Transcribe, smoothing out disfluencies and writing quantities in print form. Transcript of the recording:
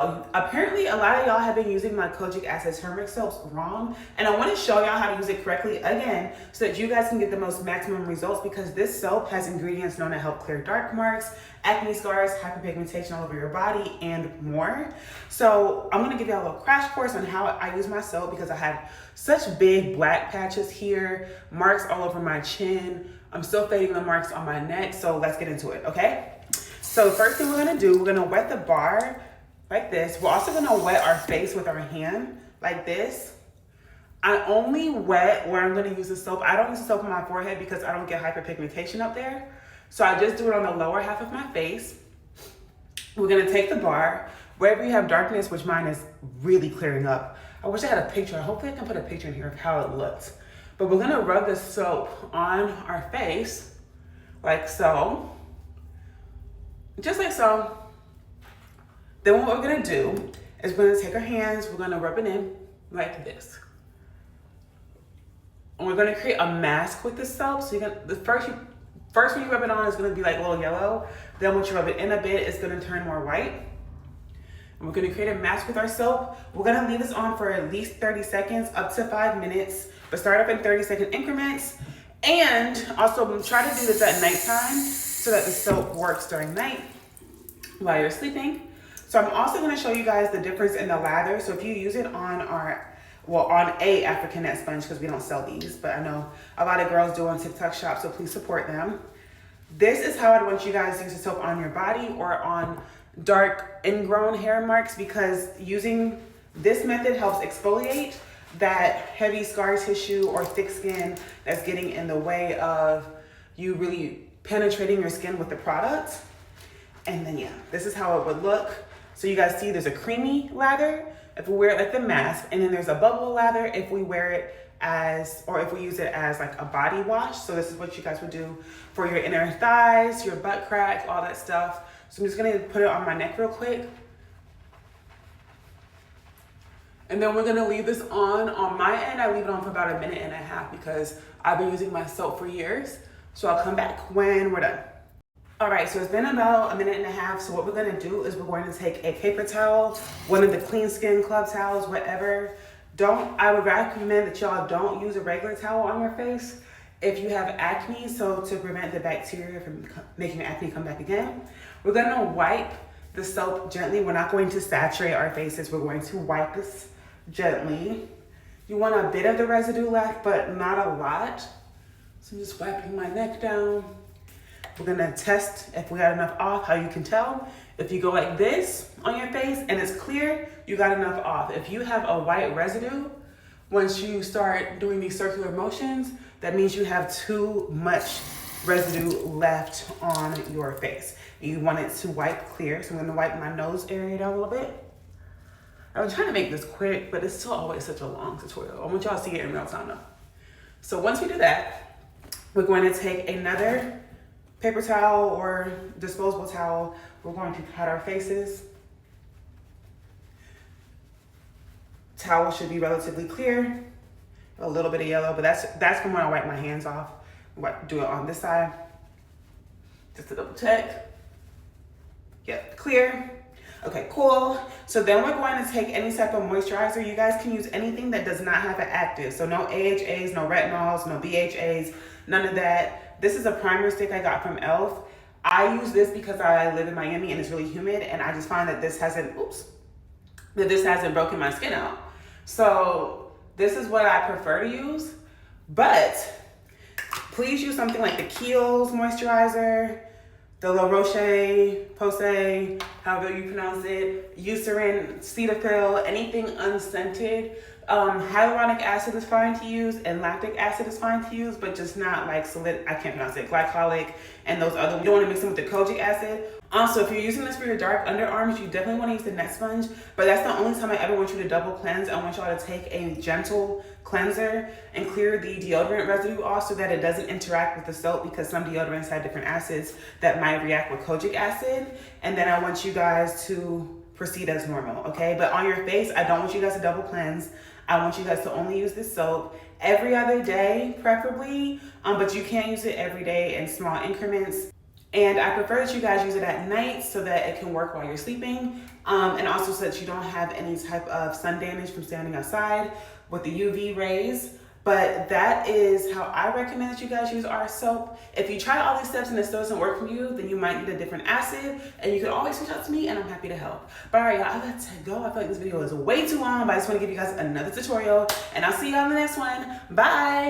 Apparently, a lot of y'all have been using my Kojic acid turmeric soaps wrong, and I want to show y'all how to use it correctly again so that you guys can get the most maximum results, because this soap has ingredients known to help clear dark marks, acne scars, hyperpigmentation all over your body, and more. So I'm going to give y'all a little crash course on how I use my soap, because I have such big black patches here, marks all over my chin. I'm still fading the marks on my neck, so let's get into it, okay? So the first thing we're going to do, we're going to wet the bar like this. We're also gonna wet our face with our hand like this. I only wet where I'm gonna use the soap. I don't use the soap on my forehead because I don't get hyperpigmentation up there. So I just do it on the lower half of my face. We're gonna take the bar, wherever you have darkness, which mine is really clearing up. I wish I had a picture. Hopefully I can put a picture in here of how it looks. But we're gonna rub the soap on our face, like so. Just like so. Then what we're gonna do is we're gonna take our hands, we're gonna rub it in like this. And we're gonna create a mask with the soap. So you're gonna, first when you rub it on, it's gonna be like a little yellow. Then once you rub it in a bit, it's gonna turn more white. And we're gonna create a mask with our soap. We're gonna leave this on for at least 30 seconds, up to 5 minutes, but start up in 30-second increments. And also try to do this at nighttime so that the soap works during night while you're sleeping. So I'm also going to show you guys the difference in the lather. So if you use it on on a African net sponge, because we don't sell these, but I know a lot of girls do on TikTok shop, so please support them. This is how I'd want you guys to use the soap on your body or on dark ingrown hair marks, because using this method helps exfoliate that heavy scar tissue or thick skin that's getting in the way of you really penetrating your skin with the product. And then yeah, this is how it would look. So you guys see there's a creamy lather if we wear it like the mask, and then there's a bubble lather if we wear it as, or if we use it as like a body wash. So this is what you guys would do for your inner thighs, your butt crack, all that stuff. So I'm just gonna put it on my neck real quick. And then we're gonna leave this on my end, I leave it on for about 1.5 minutes because I've been using my soap for years. So I'll come back when we're done. All right, so it's been about 1.5 minutes. So what we're gonna do is we're going to take a paper towel, one of the Clean Skin Club towels, whatever. I would recommend that y'all don't use a regular towel on your face if you have acne, so to prevent the bacteria from making your acne come back again. We're gonna wipe the soap gently. We're not going to saturate our faces. We're going to wipe this gently. You want a bit of the residue left, but not a lot. So I'm just wiping my neck down. We're gonna test if we got enough off. How you can tell, if you go like this on your face and it's clear, you got enough off. If you have a white residue, once you start doing these circular motions, that means you have too much residue left on your face. You want it to wipe clear. So I'm gonna wipe my nose area down a little bit. I was trying to make this quick, but it's still always such a long tutorial. I want y'all to see it in real time though. So once we do that, we're going to take another paper towel or disposable towel. We're going to pat our faces. Towel should be relatively clear. A little bit of yellow, but that's from when I wipe my hands off. Do it on this side. Just to double check. Yep, clear. Okay, cool. So then we're going to take any type of moisturizer. You guys can use anything that does not have an active. So no AHAs, no retinols, no BHAs, none of that. This is a primer stick I got from e.l.f. I use this because I live in Miami and it's really humid, and I just find that this hasn't broken my skin out. So this is what I prefer to use, but please use something like the Kiehl's moisturizer, the La Roche-Posay, however you pronounce it, Eucerin, Cetaphil, anything unscented. Hyaluronic acid is fine to use and lactic acid is fine to use, but just not like I can't pronounce it, glycolic and those other, you don't want to mix them with the Kojic acid. Also, if you're using this for your dark underarms, you definitely want to use the net sponge, but that's the only time I ever want you to double cleanse. I want y'all to take a gentle cleanser and clear the deodorant residue off so that it doesn't interact with the soap, because some deodorants have different acids that might react with Kojic acid. And then I want you guys to proceed as normal, okay? But on your face, I don't want you guys to double cleanse. I want you guys to only use this soap every other day, preferably, but you can use it every day in small increments. And I prefer that you guys use it at night so that it can work while you're sleeping. And also so that you don't have any type of sun damage from standing outside with the UV rays. But that is how I recommend that you guys use our soap. If you try all these steps and it still doesn't work for you, then you might need a different acid, and you can always reach out to me and I'm happy to help. But all right, y'all, I got to go. I feel like this video is way too long, but I just want to give you guys another tutorial, and I'll see y'all in the next one. Bye.